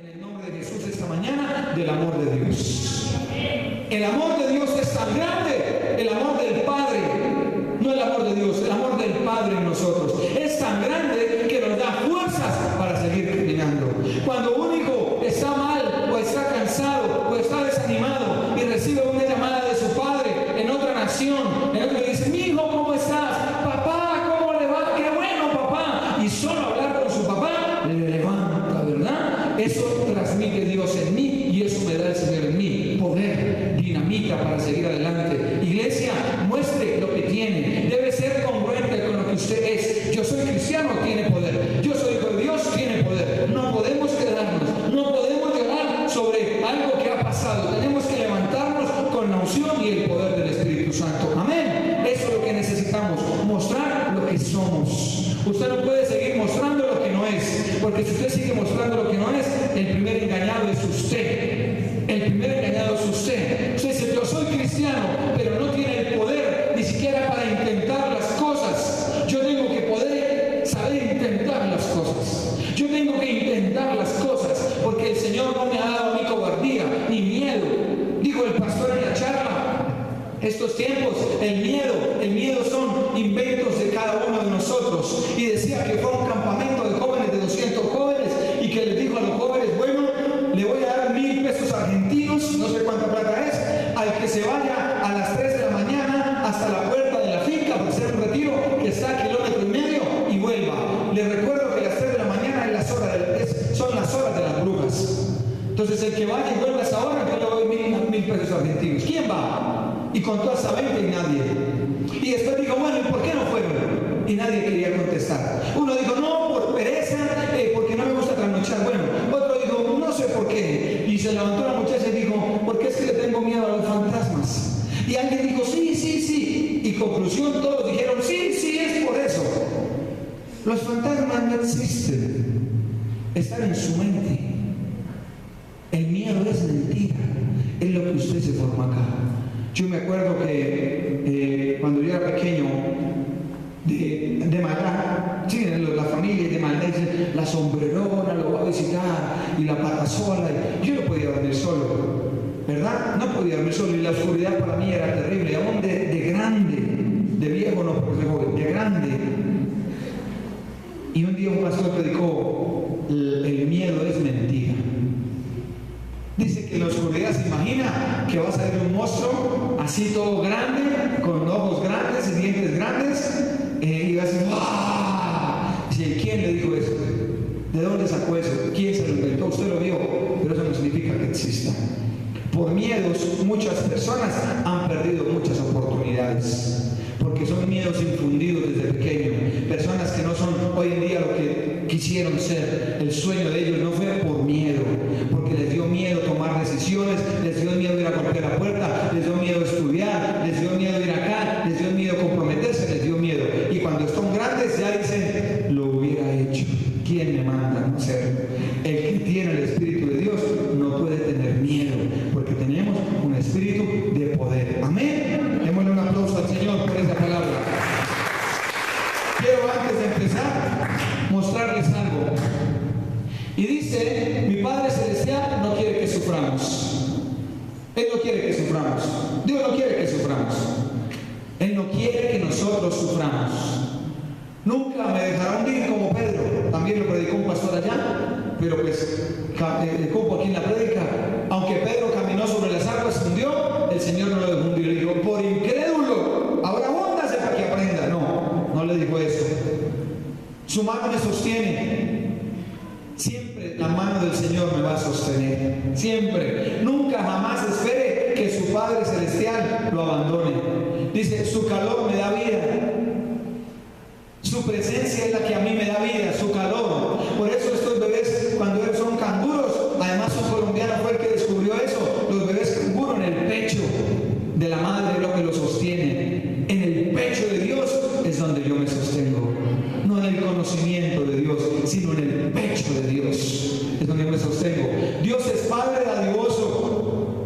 en el nombre de Jesús esta mañana del amor de Dios. El amor de Dios es tan grande, el amor del Padre, no el amor de Dios, el amor del Padre en nosotros, es tan grande que nos da fuerzas para seguir caminando. Cuando un hijo está mal, o está cansado, o está desanimado, y recibe una llamada de su padre en otra nación, en otro le dice: mi hijo, ¿cómo estás? Papá, ¿cómo le va? ¡Qué bueno, papá! Y solo hablar con su papá le levanta, ¿verdad? Eso transmite Dios en mí, y eso me da el Señor en mí, poder, dinamita para seguir adelante. Iglesia, muestre lo que tiene, debe ser congruente con lo que usted es. Yo soy cristiano, tiene poder. Yo soy hijo de Dios, tiene poder. No podemos quedarnos, no podemos llorar sobre algo que ha pasado. Tenemos que levantarnos con la unción y el poder del Espíritu Santo. Amén. Eso es lo que necesitamos, mostrar lo que somos. Usted no puede seguir mostrando lo que no es, porque si usted sigue mostrando lo que no es, el primer engañado es usted. El primer engañado es usted. Usted dice: yo soy cristiano, pero no tiene el poder ni siquiera para intentar las cosas. Yo tengo que poder saber intentar las cosas. Yo tengo que intentar las cosas, porque el Señor no me ha dado ni cobardía ni miedo. Dijo el pastor en la charla: estos tiempos, el miedo son inventos de cada uno de nosotros. Y decía que fue un campamento de jóvenes, de 200 jóvenes, y que les dijo a los jóvenes: bueno, le voy a dar 1,000 pesos argentinos, no sé cuánta plata es, al que se vaya a las 3 de la mañana hasta la puerta de la finca para hacer un retiro que está a 1,5 kilómetros y vuelva. Les recuerdo que las 3 de la mañana son las horas de las brujas. Entonces el que vaya y vuelva a esa hora, yo le doy 1,000 pesos argentinos. ¿Quién va? Y contó hasta 20 y nadie. Y después dijo: bueno, ¿y por qué no fueron? Y nadie quería contestar. Uno dijo: no, por pereza, porque no me gusta trasnochar. Bueno, otro dijo: no sé por qué. Y se levantó la muchacha y dijo: porque es que le tengo miedo a los fantasmas. Y alguien dijo: sí, sí, sí. Y conclusión, todos dijeron: sí, sí, es por eso. Los fantasmas no existen, están en su mente. El miedo es mentira, es lo que usted se forma acá. Yo me acuerdo que cuando yo era pequeño, de maldad, sí, la familia de maldad, la sombrerona lo va a visitar, y la patasola, y yo no podía dormir solo, ¿verdad? No podía dormir solo, y la oscuridad para mí era terrible, y aún de grande, de viejo no, porque joven, de grande. Y un día un pastor predicó: el miedo es mentira. Dice que en la oscuridad se imagina que va a salir un monstruo así todo grande, con ojos grandes y dientes grandes, y va a decir: ¡ah! Dice: ¿quién le dijo eso? ¿De dónde sacó eso? ¿Quién se lo inventó? Usted lo vio, pero eso no significa que exista. Por miedos, muchas personas han perdido muchas oportunidades, porque son miedos infundidos desde pequeño. Personas que no son hoy en día lo que quisieron ser. El sueño de ellos no fue por miedo, porque les dio miedo tomar decisiones, les dio miedo ir a golpear la puerta, les dio miedo estudiar, les dio miedo ir acá, les dio miedo comprometerse, les dio miedo. Y cuando son grandes ya dicen: lo hubiera hecho. ¿Quién me manda a no hacerlo? El que tiene el Espíritu de Dios no puede tener miedo, porque tenemos un espíritu de poder. Amén. Démosle un aplauso al Señor por esa palabra. Quiero, antes de empezar, mostrarles algo. Y dice: mi Padre Celestial no quiere que suframos. Él no quiere que suframos. Dios no quiere que suframos. Él no quiere que nosotros suframos. Nunca me dejará hundir como Pedro. También lo predicó un pastor allá, pero pues como aquí en la prédica, aunque Pedro caminó sobre las aguas, se hundió, el Señor no lo dejó hundir. Le dijo: por incrédulo, ahora húndase para que aprenda. No le dijo eso. Su mano me sostiene. Siempre la mano del Señor me va a sostener. Siempre. Nunca jamás espere que su Padre Celestial lo abandone. Dice: su calor me da vida. Su presencia es la que a mí me da vida, su calor. Por eso estos bebés, cuando son canguros, además un colombiano fue el que descubrió eso. Los bebés canguros en el pecho de la madre es lo que los sostiene. En el pecho de Dios es donde yo me sostengo. No en el conocimiento de Dios, sino en el pecho de Dios es donde yo me sostengo. Dios es Padre dadivoso.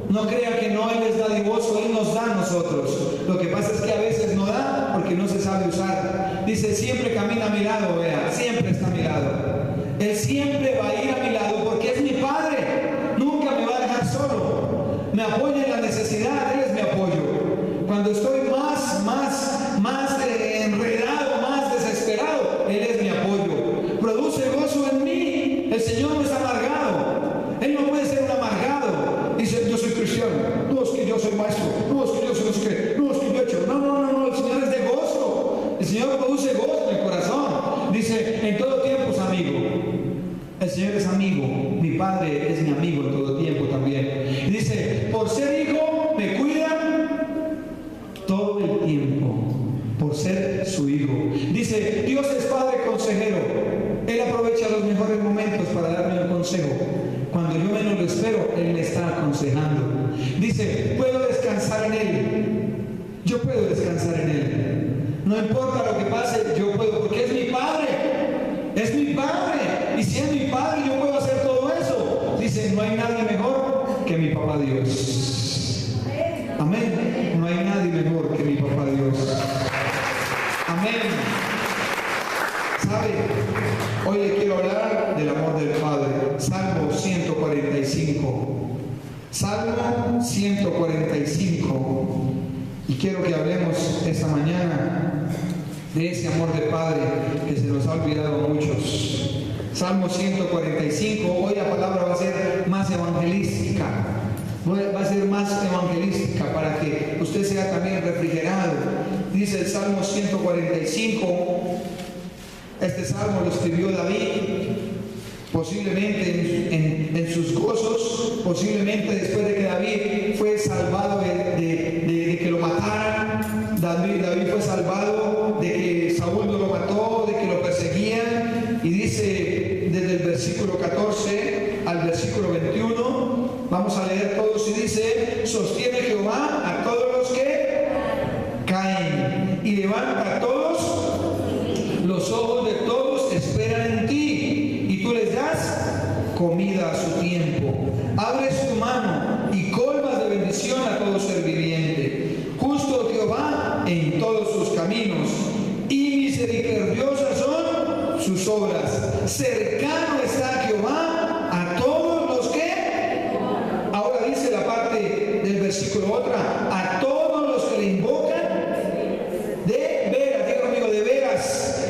No crea que no Él es dadivoso, Él nos da a nosotros. Lo que pasa es que a veces no da porque no se sabe usar. Dice: siempre camina a mi lado, vea, siempre está a mi lado. Él siempre va a ir a mi lado porque es mi Padre. apoya en la necesidad, Él es mi apoyo. Cuando estoy más enredado, más desesperado, Él es mi apoyo. Produce gozo en mí. El Señor no es amargado. Él no puede ser un amargado. Dice, yo soy cristiano. No es que yo soy maestro. No es que yo soy no sé qué. No es que yo he hecho. No. El Señor es de gozo. El Señor produce gozo en el corazón. Dice, en todo tiempo es amigo. El Señor es amigo. Mi Padre es mi amigo en todo tiempo también. Y dice, por ser hijo, me cuidan todo el tiempo. Por ser su hijo. Dice, Dios es Padre consejero. Él aprovecha los mejores momentos para darme un consejo. Cuando yo menos lo espero, Él me está aconsejando. Dice, puedo descansar en Él. Yo puedo descansar en Él. No importa lo que pase, yo puedo, porque es mi Padre. Es mi Padre. Y si es mi Padre, yo puedo hacer todo eso. Dice, no hay nadie mejor que mi papá Dios. Amén. No hay nadie mejor que mi papá Dios. Amén. ¿Sabe? Hoy le quiero hablar del amor del Padre. Salmo 145. Salmo 145. Y quiero que hablemos esta mañana de ese amor del Padre que se nos ha olvidado a muchos. Salmo 145. Hoy la palabra va a ser más evangelística. Va a ser más evangelística para que usted sea también refrigerado. Dice el Salmo 145. Este salmo lo escribió David, posiblemente en sus gozos, posiblemente después de que David fue salvado de que lo mataran. David fue salvado de que Saúl no lo mató, de que lo perseguían. Y dice desde el versículo 14 al versículo 21, vamos a leer todos, y dice, sostiene Jehová a todos los que caen y levanta a todos. Los ojos de todos esperan en ti, y tú les das comida a su tiempo. Abres tu mano y colmas de bendición a todo ser viviente. Justo Jehová en todos sus caminos, y misericordiosas son sus obras. Cercano está Jehová a todos los que... Ahora dice la parte del versículo otra, a todos los que le invocan de veras. Diga conmigo, de veras.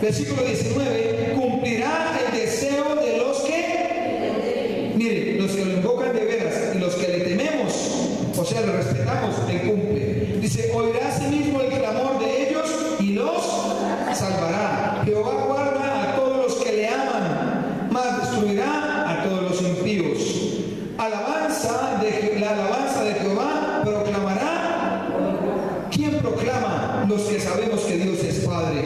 Versículo 19, cumplirá el deseo de los que, mire, los que lo invocan de veras y los que le tememos, o sea, lo respetamos, Él cumple. Dice, oirá a sí mismo el clamor de ellos y los salvará. Jehová guarda a todos los que le aman, mas destruirá a todos los impíos. La alabanza de Jehová proclamará. ¿Quién proclama? Los que sabemos que Dios es Padre.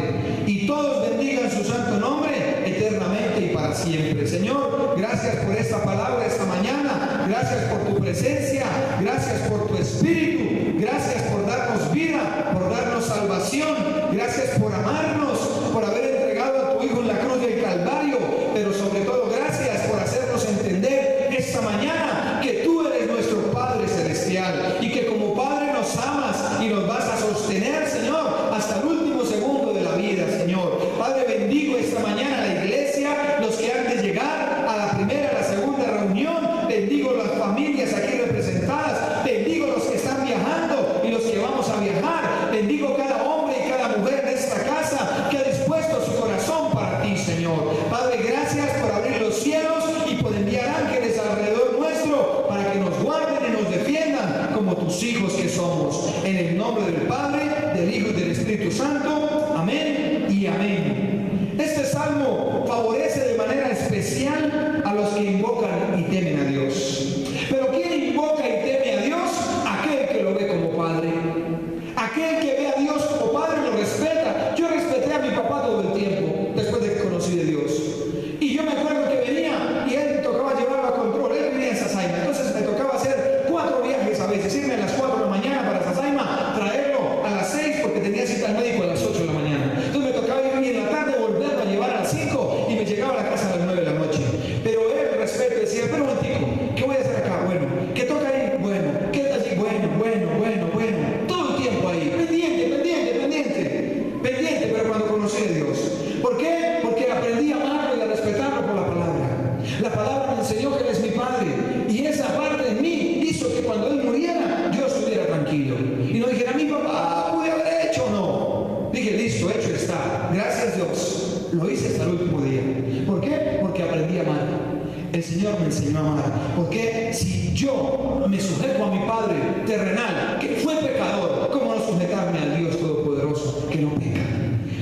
Y todos bendigan su santo nombre eternamente y para siempre. Señor, gracias por esta palabra esta mañana. Gracias por tu presencia. Gracias por tu espíritu. Gracias por darnos vida, por darnos salvación. Gracias por amarnos, por haber entregado a tu Hijo en la cruz del Calvario. Pero sobre todo, gracias por hacernos entender esta mañana que tú eres nuestro Padre Celestial y que como Padre nos amas y nos vas a sostener, Señor, hasta el último segundo de la vida, Señor. Padre, bendigo esta mañana a la iglesia, los que han de llegar a la primera, a la segunda reunión. Bendigo las familias aquí representadas. Bendigo los que están viajando y los que vamos a viajar. Bendigo cada hombre y cada mujer de esta casa que ha dispuesto su corazón para ti, Señor. Padre, gracias por abrir los cielos y por enviar ángeles alrededor nuestro para que nos guarden y nos defiendan como tus hijos que somos. En el nombre del Padre, del Hijo y del Espíritu Santo. Amén y amén. Este salmo favorece de manera especial a los que invocan y temen a Dios. Pero ¿quién invoca y teme a Dios? Aquel que lo ve como Padre. Aquel que ve a Dios como Padre lo respeta. Yo respeté a mi papá todo el tiempo después de que conocí de Dios. Y yo me acuerdo que venía y él tocaba llevarlo a control. Él venía en Sasaima. Entonces me tocaba hacer 4 viajes a veces. Irme a las 4 de la mañana para Sasaima, traerlo a las 6 porque tenía cita al médico a las 8 de la mañana. Entonces me tocaba ir y en la tarde volverlo a llevar a las 5 y me llegaba a la casa a las 9 de la noche. Pero él, respeto, decía, pero un momentico, ¿qué voy a hacer acá? Bueno, ¿qué toca ahí? Bueno, ¿qué está allí? Bueno. Todo el tiempo ahí, pendiente, pero cuando conocí a Dios. ¿Por qué? Porque aprendí a amarlo y a respetarlo por la palabra. La palabra me enseñó que Él es mi Padre. Y esa parte en mí hizo que cuando verdad, gracias Dios, lo hice hasta el último día. ¿Por qué? Porque aprendí a amar. El Señor me enseñó a amar. Porque si yo me sujeto a mi Padre terrenal, que fue pecador, ¿cómo no sujetarme al Dios Todopoderoso que no peca?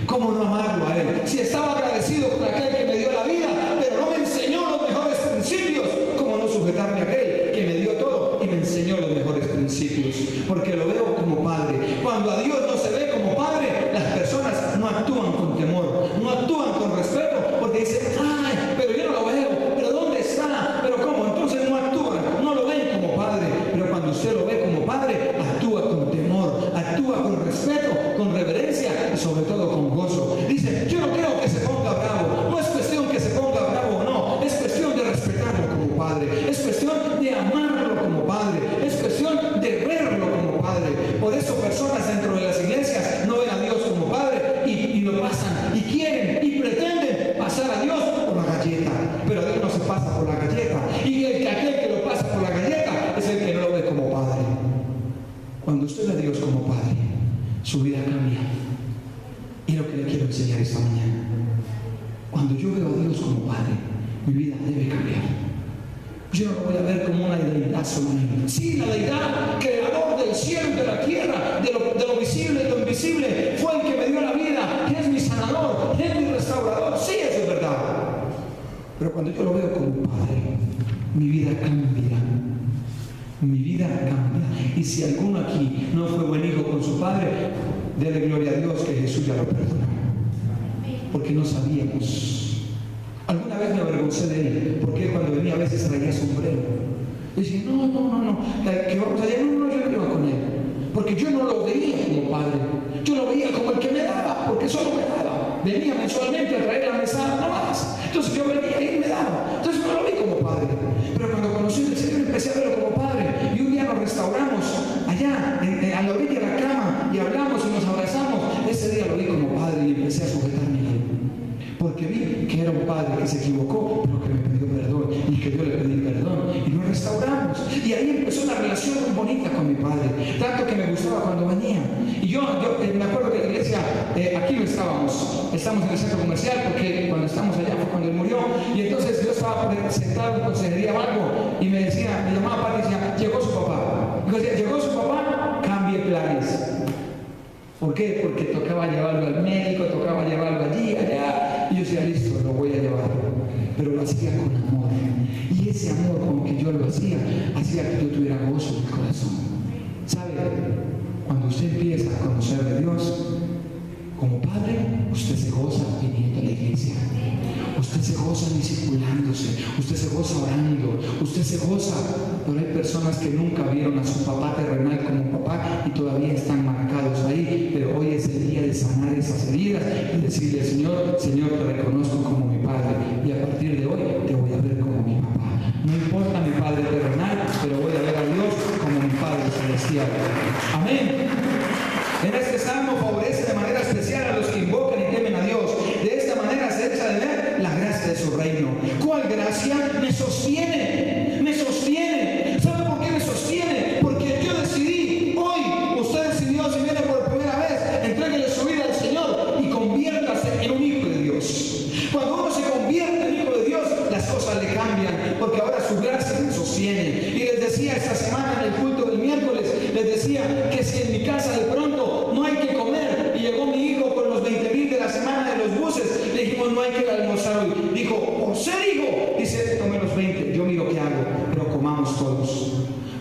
¿Cómo no amarlo a Él? Si estaba agradecido con aquel que me dio la vida, pero no me enseñó los mejores principios, ¿cómo no sujetarme a aquel que me dio todo y me enseñó los mejores principios? Porque lo veo como Padre. Cuando a Dios no se ve como Padre, las personas no actúan con temor, no actúan con respeto, porque dicen, ay, pero yo no lo veo, pero ¿dónde está? ¿Pero cómo? Entonces no actúan, no lo ven como Padre. Pero cuando usted lo ve como Padre, actúa con temor, actúa con respeto, con reverencia y sobre todo con gozo. Dice, yo no creo que se ponga bravo. No es cuestión que se ponga bravo o no, es cuestión de respetarlo como Padre, es cuestión de amarlo como Padre, es cuestión de verlo como Padre. Por eso personas dentro de las iglesias no ven a Dios como Padre y lo pasan y quieren y pretenden pasar a Dios por la galleta, pero Dios no se pasa por la galleta, y aquel que lo pasa por la galleta es el que no lo ve como Padre. Cuando usted ve a Dios como Padre, su vida cambia. Y lo que le quiero enseñar esta mañana, cuando yo veo a Dios como Padre, mi vida debe cambiar. Yo no lo voy a ver como una deidad solamente. Sí, la deidad, creador del cielo y de la tierra, de lo visible y de lo invisible, fue el que me dio la vida, que es mi sanador, es mi restaurador. Sí, eso es verdad. Pero cuando yo lo veo como Padre, mi vida cambia. Mi vida cambia. Y si alguno aquí no fue buen hijo con su padre, dele gloria a Dios que Jesús ya lo perdonó. Porque no sabíamos. Alguna vez me avergoncé de él, porque cuando venía a veces traía sombrero. Y decía, no, que vamos allá, yo no iba con él. Porque yo no lo veía como padre. Yo lo veía como el que me daba, porque solo me daba. Venía mensualmente a traer la mesa, no más. Entonces yo venía y él me daba. Entonces no lo vi como padre. Pero cuando conocí al Señor empecé a verlo como padre. Y un día nos restauramos allá, a la orilla de la cama, y hablamos y nos abrazamos. Ese día lo vi como padre y empecé a sujetarme a él. Porque vi que era un padre que se equivocó, pero que me pidió perdón y que yo le pedí perdón y nos restauramos. Y ahí empezó una relación muy bonita con mi padre, tanto que me gustaba cuando venía. Y yo me acuerdo que la iglesia, aquí no estamos en el centro comercial, porque cuando estamos allá fue cuando él murió. Y entonces yo estaba sentado en consejería o algo y me llamaba padre y decía, llegó su papá. Y yo decía, llegó su papá, cambie planes. ¿Por qué? Porque tocaba llevarlo al médico, tocaba llevarlo allí, allá. Y yo decía, listo, lo voy a llevar. Pero lo hacía con amor. Y ese amor con que yo lo hacía que yo tuviera gozo en el corazón. ¿Sabe? Cuando usted empieza a conocer de Dios como Padre, usted se goza viniendo a la iglesia. Usted se goza discipulándose, usted se goza orando, usted se goza. Pero hay personas que nunca vieron a su papá terrenal como papá y todavía están marcados ahí. Pero hoy es el día de sanar esas heridas y decirle, Señor, te reconozco como mi Padre y a partir de hoy te voy a ver como mi papá. No importa mi Padre terrenal, pero voy a ver a Dios como mi Padre celestial. Amén. En este salmo favorece de manera especial a los que invocan y temen a Dios. De esta manera se echa de ver la gracia de su reino. ¿Cuál gracia? Me sostiene, me sostiene. ¿Sabe por qué me sostiene? Porque yo decidí, hoy, usted decidió, si viene por primera vez, entréguele su vida al Señor y conviértase en un hijo de Dios. Cuando uno se convierte en hijo de Dios, las cosas le cambian, porque ahora su gracia me sostiene. Y les decía esta semana en el culto del miércoles, les decía que si en mi casa de pronto no hay que comer, y llegó mi hijo con los 20,000 de la semana de los buses, le dijimos no hay que almorzar hoy. Dijo, por ser hijo, dice, tome los 20, yo miro qué hago, pero comamos todos.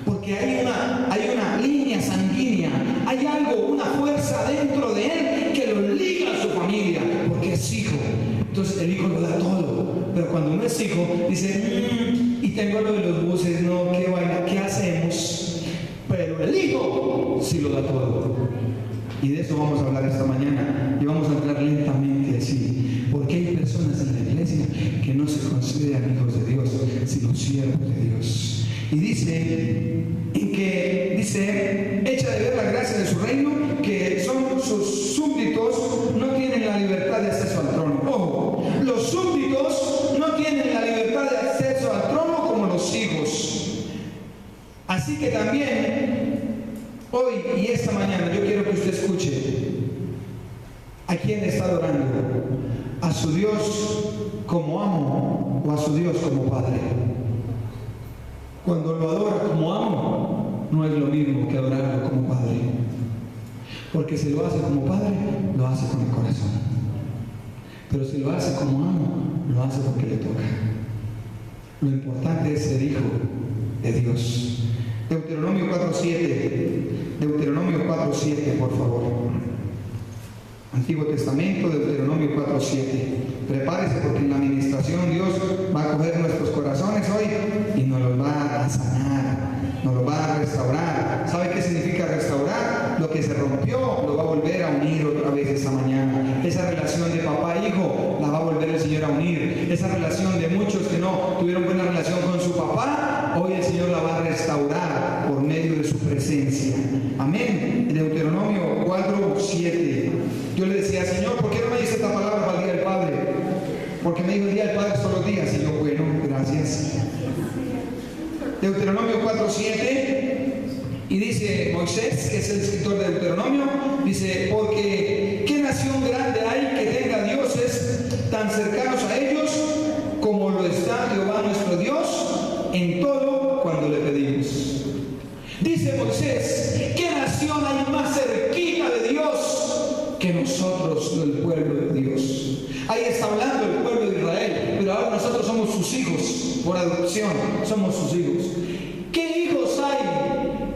Porque hay una línea sanguínea, hay algo, una fuerza dentro de él que lo liga a su familia, porque es hijo. Entonces el hijo lo da todo, pero cuando uno es hijo, dice, y tengo lo de los buses, no, qué vaina, ¿qué hacemos? Pero el hijo sí lo da todo. Y de eso vamos a hablar esta mañana, y vamos a entrar lentamente así, porque hay personas en la iglesia que no se consideran hijos de Dios, sino siervos de Dios. Y dice, echa de ver la gracia de su reino, que son sus súbditos, no tienen la libertad de acceso al trono. Ojo, los súbditos no tienen la libertad de acceso al trono como los hijos. Así que también, hoy y esta mañana, yo quiero que usted escuche, ¿A quién está adorando? ¿A su Dios como amo o a su Dios como padre? Cuando lo adora como amo, no es lo mismo que adorarlo como padre. Porque si lo hace como padre, lo hace con el corazón. Pero si lo hace como amo, lo hace porque le toca. Lo importante es ser hijo de Dios. Deuteronomio 4:7. Deuteronomio 4:7, por favor. Antiguo Testamento, Deuteronomio 4:7. Prepárese porque en la administración Dios va a coger nuestros corazones hoy y nos los va a sanar, nos los va a restaurar. ¿Sabe qué significa restaurar? Lo que se rompió lo va a volver a unir otra vez esta mañana. Esa relación de papá-hijo la va a volver el Señor a unir. Esa relación de muchos que no tuvieron buena relación con su papá, hoy el Señor la va a restaurar por medio de su presencia. Amén. En Deuteronomio 4:7. Yo le decía, Señor, ¿por qué no me dice esta palabra para el Día del Padre? Porque me dijo el Día del Padre todos los días. Y yo, bueno, gracias. Deuteronomio 4:7. Y dice Moisés, que es el escritor de Deuteronomio, dice, porque ¿qué nación grande hay que tenga dioses tan cercanos a ellos como lo está Jehová nuestro Dios en todo cuando le pedimos? Dice Moisés, ¿qué nación hay más cerquita de Dios que nosotros, el pueblo de Dios? Ahí está hablando el pueblo de Israel, pero ahora nosotros somos sus hijos, por adopción, somos sus hijos. ¿Qué hijos hay?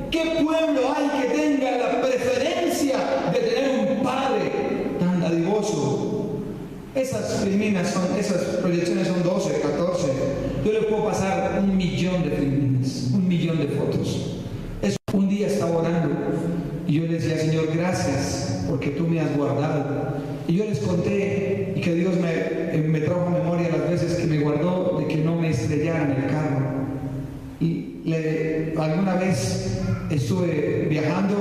¿Qué pueblo hay que tenga la preferencia de tener un padre tan dadivoso? Esas proyecciones son 12, 14. Yo le puedo pasar 1.000.000 de filmines, 1.000.000 de fotos. Un día estaba orando y yo le decía, Señor, gracias porque tú me has guardado. Y yo les conté y que Dios me trajo a memoria las veces que me guardó de que no me estrellara en el carro. Y alguna vez estuve viajando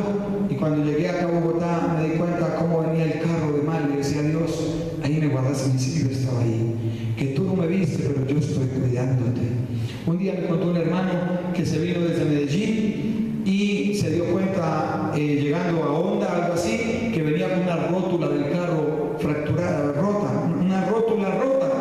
y cuando llegué acá a Bogotá me di cuenta cómo venía el carro de mal. Le decía a Dios, ahí me guardaste, mi Señor estaba ahí. Que tú no me viste, pero yo estoy cuidándote. Un día me contó un hermano que se vino desde Medellín y se dio cuenta, llegando a Honda, algo así, que venía con una rótula del carro fracturada, rota, una rótula rota.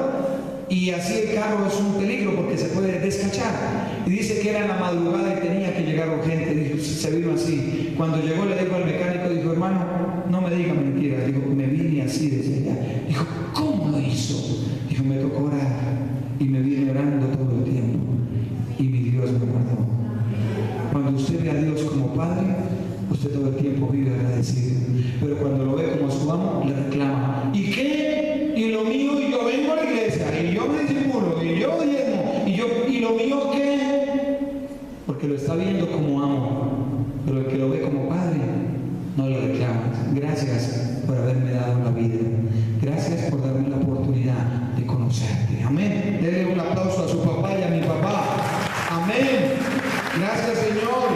Y así el carro es un peligro porque se puede descachar. Y dice que era en la madrugada y tenía que llegar urgente. Dijo, se vino así. Cuando llegó le dijo al mecánico, dijo, hermano, no me diga mentiras. Dijo, me vine así desde allá. Dijo, ¿cómo lo hizo? Dijo, me tocó orar y me vine orando todo el tiempo. Y mi Dios me guardó. Cuando usted ve a Dios como Padre, usted todo el tiempo vive agradecido. Pero cuando lo ve como su amo, le reclama. ¿Y qué? ¿Y lo mío? Y yo vengo a la iglesia, y yo me disimulo, y yo diezmo, ¿y lo mío qué? Porque lo está viendo como amo. Pero el que lo ve como Padre, no le reclama. Gracias por haberme dado la vida. Gracias por darme la oportunidad de conocerte. Amén. Denle un aplauso a su papá y a mi papá. Amén. Gracias, Señor.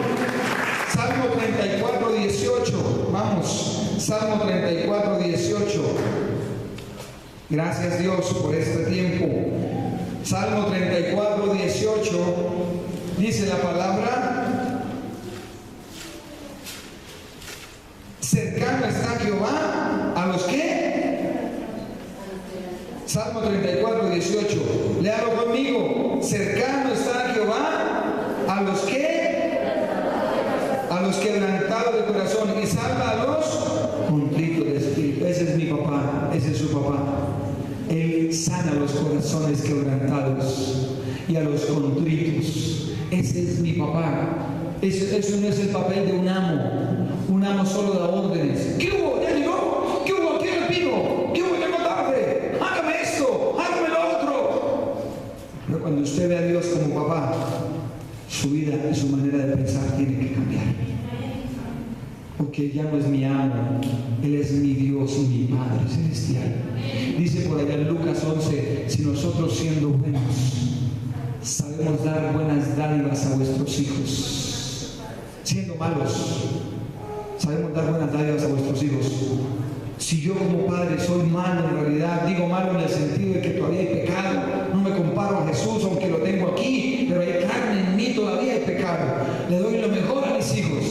Salmo 34:18. Vamos. Salmo 34:18. Gracias, Dios, por este tiempo. Salmo 34:18. Dice la palabra: cercano está Jehová a los que. Salmo 34:18. Léalo conmigo. Cercano está Jehová a los que, a los quebrantados de corazón, y salva a los contritos de espíritu. Ese es mi papá, ese es su papá. Él sana los corazones quebrantados y a los contritos. Ese es mi papá. Eso no es el papel de un amo. Un amo solo da órdenes. ¿Qué hubo? ¿Ya llegó? ¿Qué hubo? ¿Quién el vino? ¿Qué hubo? Llegó tarde. Hágame esto, hágame lo otro. Pero cuando usted ve a Dios como papá, su vida y su manera de pensar tiene que cambiar. Porque ya no es mi amo, Él es mi Dios y mi Padre celestial. Dice por allá en Lucas 11, si nosotros siendo buenos sabemos dar buenas dádivas a vuestros hijos, siendo malos sabemos dar buenas dádivas a vuestros hijos. Si yo como padre soy malo, en realidad digo malo en el sentido de que todavía hay pecado, no me comparo a Jesús aunque lo tengo aquí, pero hay carne en mí, todavía hay pecado, le doy lo mejor a mis hijos.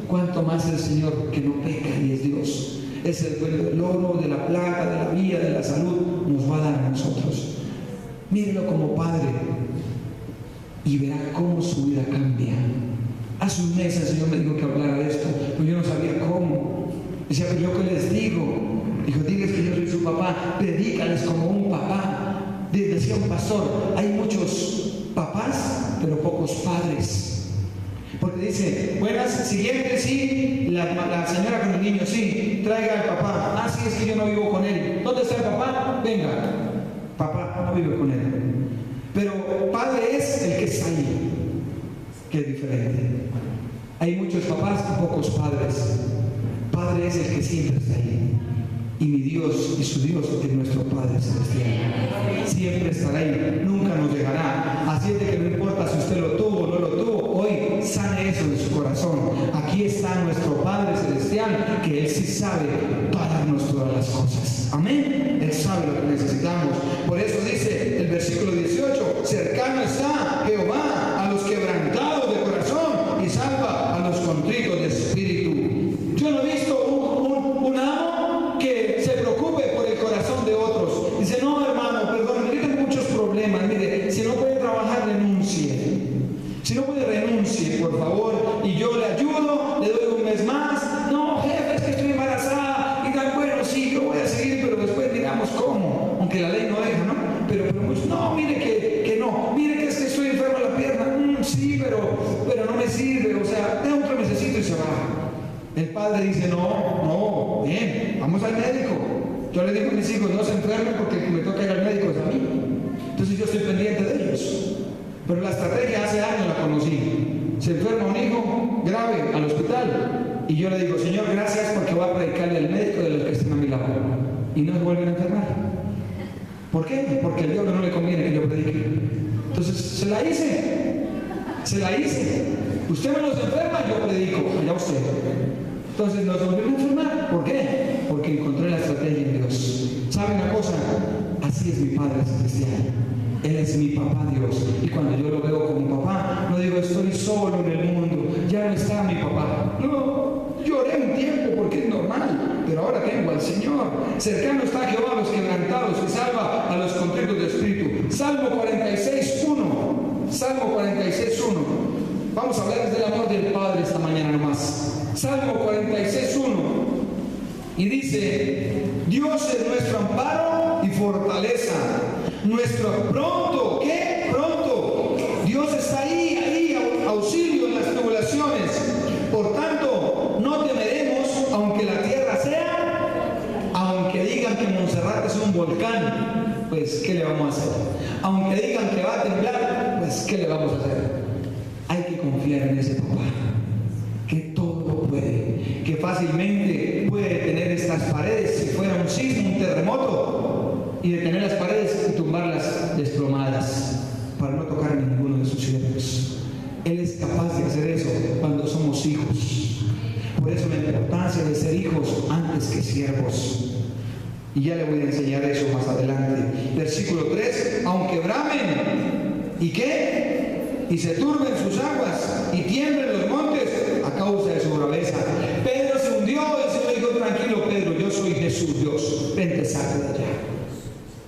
Cuanto más el Señor, que no peca y es Dios. es el dueño del oro, de la plata, de la vida, de la salud, nos va a dar a nosotros. Mírenlo como Padre y verá cómo su vida cambia. Hace un mes el Señor me dijo que hablara de esto, pero yo no sabía cómo. Decía, pero yo qué les digo. Dijo, diles que yo soy su papá, predícales como un papá. Decía un pastor, hay muchos papás, pero pocos padres. Porque dice, buenas, siguiente, sí, la señora con el niño, sí, traiga al papá. Ah, sí, es que yo no vivo con él. ¿Dónde está el papá? Venga. Papá no vive con él. Pero padre es el que está ahí, que es diferente. Hay muchos papás y pocos padres. Padre es el que siempre está ahí. Y mi Dios y su Dios es nuestro Padre Celestial. Siempre estará ahí, nunca nos dejará. Así es de que no importa si usted lo tuvo o no lo tuvo, hoy sane eso de su corazón. Aquí está nuestro Padre Celestial, que Él sí sabe darnos todas las cosas. Amén. Él sabe lo que necesitamos. Por eso dice el versículo 18, cercano está Jehová a los quebrantados de corazón y salva a los contritos de espíritu. Yo no he visto un amo que se preocupe por el corazón de otros. Dice, no, hermano, perdón, yo tengo muchos problemas. Mire, si no puede trabajar, renuncie. Si no puede, renuncie, por favor, y yo le ayudo, le doy un mes más. No, jefe, es que estoy embarazada. Y dan, bueno, sí, yo voy a seguir, pero después miramos cómo. Aunque la ley no deja, ¿no? Pero muchos, no, mire que no. Mire que es que estoy enfermo de la pierna. Sí, pero no me sirve. O sea, de otro necesito y se va. El padre dice, no, bien, vamos al médico. Yo le digo a mis hijos, no se enfermen porque me toca ir al médico es a mí. Entonces yo estoy pendiente de ellos. Pero la estrategia hace años la conocí. Se enferma un hijo grave al hospital y yo le digo, Señor, gracias porque voy a predicarle al médico de los que estén a mi lado. Y no se vuelven a enfermar. ¿Por qué? Porque al diablo no le conviene que yo predique. Entonces se la hice. Usted me los enferma, yo predico, allá usted. Entonces nos volvemos a enfermar. ¿Por qué? Porque encontré la estrategia en Dios. ¿Sabe una cosa? Así es mi Padre Celestial. Él es mi papá Dios. Y cuando yo lo veo como papá, no digo estoy solo en el mundo, ya no está mi papá. No, lloré un tiempo porque es normal, pero ahora tengo al Señor. Cercano está Jehová a los quebrantados y salva a los contritos de espíritu. Salmo 46:1. Salmo 46:1. Vamos a hablar del amor del Padre esta mañana nomás. Salmo 46:1. Y dice, Dios es nuestro amparo y fortaleza, nuestro pronto, ¿qué? Pronto. Dios está ahí, auxilio en las tribulaciones. Por tanto, no temeremos, aunque la tierra sea, aunque digan que Montserrat es un volcán, pues ¿qué le vamos a hacer? Aunque digan que va a temblar, pues ¿qué le vamos a hacer? Hay que confiar en ese papá, que todo lo puede, que fácilmente puede detener estas paredes si fuera un sismo, un terremoto, y detener las paredes y tumbarlas desplomadas para no tocar a ninguno de sus siervos. Él es capaz de hacer eso cuando somos hijos. Por eso la importancia de ser hijos antes que siervos. Y ya le voy a enseñar eso más adelante. Versículo 3, aunque bramen, ¿y qué? Y se turben sus aguas y tiemblen los montes a causa de su braveza. Pedro se hundió y el Señor dijo, tranquilo Pedro, yo soy Jesús Dios, vente, saca de allá.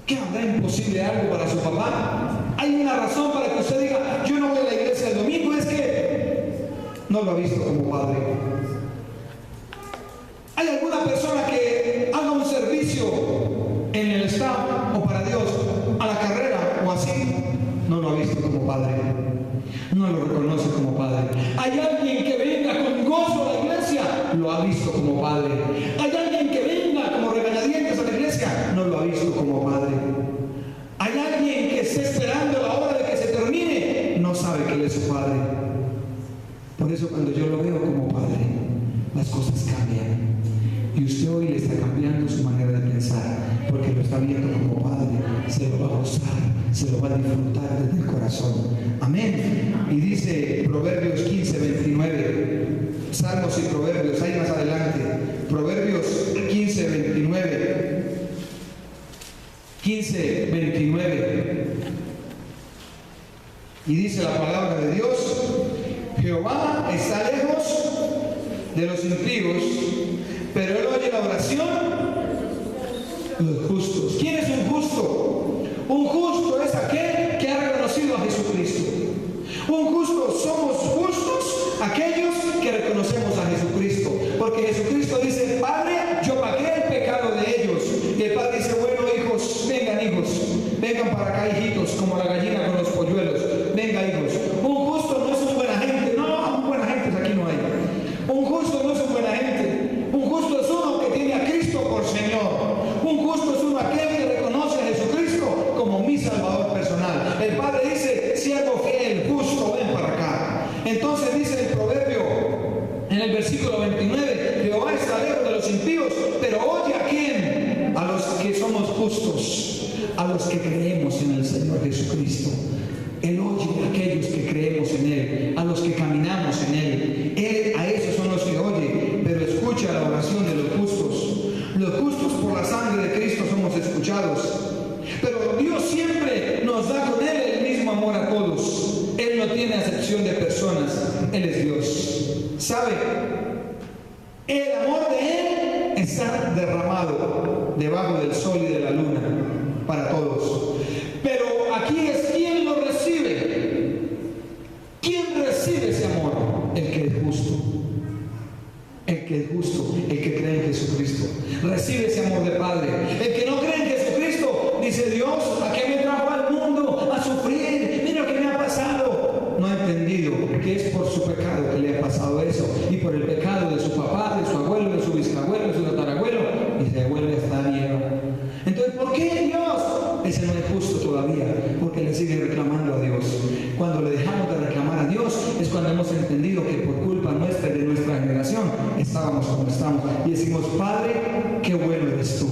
¿Qué habrá imposible algo para su papá? Hay una razón para que usted diga, yo no voy a la iglesia el domingo, es que no lo ha visto como padre. ¿Hay alguna persona que haga un servicio en el Estado o para Dios a la carrera o así? No lo ha visto como padre. No lo reconoce como padre. ¿Hay alguien que venga con gozo a la iglesia? Lo ha visto como padre. ¿Hay alguien que venga como regañadientes a la iglesia? No lo ha visto como padre. ¿Hay alguien que esté esperando la hora de que se termine? No sabe que él es su padre. Por eso cuando yo lo veo como padre, las cosas cambian. Y usted hoy le está cambiando su manera de pensar, porque lo está viendo como padre, se lo va a gozar, se lo va a disfrutar desde el corazón. Amén. Y dice Proverbios 15:29, Salmos y Proverbios, ahí más adelante, Proverbios 15:29, 15:29. Y dice la palabra de Dios, Jehová está lejos de los impíos, pero Él oye la oración de los justos. ¿Quién es un justo? Un justo es aquel que ha reconocido a Jesucristo. Un justo, somos justos aquellos que reconocemos a Jesucristo, porque Jesucristo dice: Padre, yo pagué el pecado de ellos. Y el Padre dice: bueno, hijos, vengan para acá, hijitos, como la gallina con los polluelos. Venga, hijos. Un justo no es un buena gente. No, buena gente aquí no hay. Un justo no es un buena gente. Un justo es uno que tiene a Cristo por Señor. Un justo es uno aquel que reconoce a Jesucristo como mi Salvador personal. El Padre dice: siervo fiel, justo, ven para acá. Entonces dice el proverbio en el versículo 29: Jehová está lejos de los impíos, pero oye a quién, a los que somos justos, a los que creemos en el Señor Jesucristo. Él oye a aquellos que creemos en Él, a los que caminamos en Él. Él a esos son los que oye, pero escucha la oración de los justos. Los justos por la sangre de Cristo somos escuchados. Pero Dios siempre nos da con Él el mismo amor a todos. Él no tiene acepción de personas. Él es Dios. ¿Sabe? El amor de Él está derramado debajo del sol y de la luna para todos. Pero aquí es quien lo recibe. ¿Quién recibe ese amor? El que es justo. El que es justo, el que cree en Jesucristo. Recibe ese amor de Padre. El que no cree en Jesucristo dice: Dios, ¿a qué me trajo al mundo a sufrir? Mira lo que me ha pasado. No ha entendido que es por su pecado que le ha pasado eso, y por el pecado de su papá, de su abuelo, de su bisabuelo, de su tatarabuelo, y se vuelve esta vieja. Entonces, ¿por qué Dios? Ese no es justo todavía, porque le sigue reclamando a Dios. Cuando le dejamos de reclamar a Dios es cuando hemos entendido que por culpa nuestra y de nuestra generación estábamos como estamos, y decimos: Padre, qué bueno eres tú.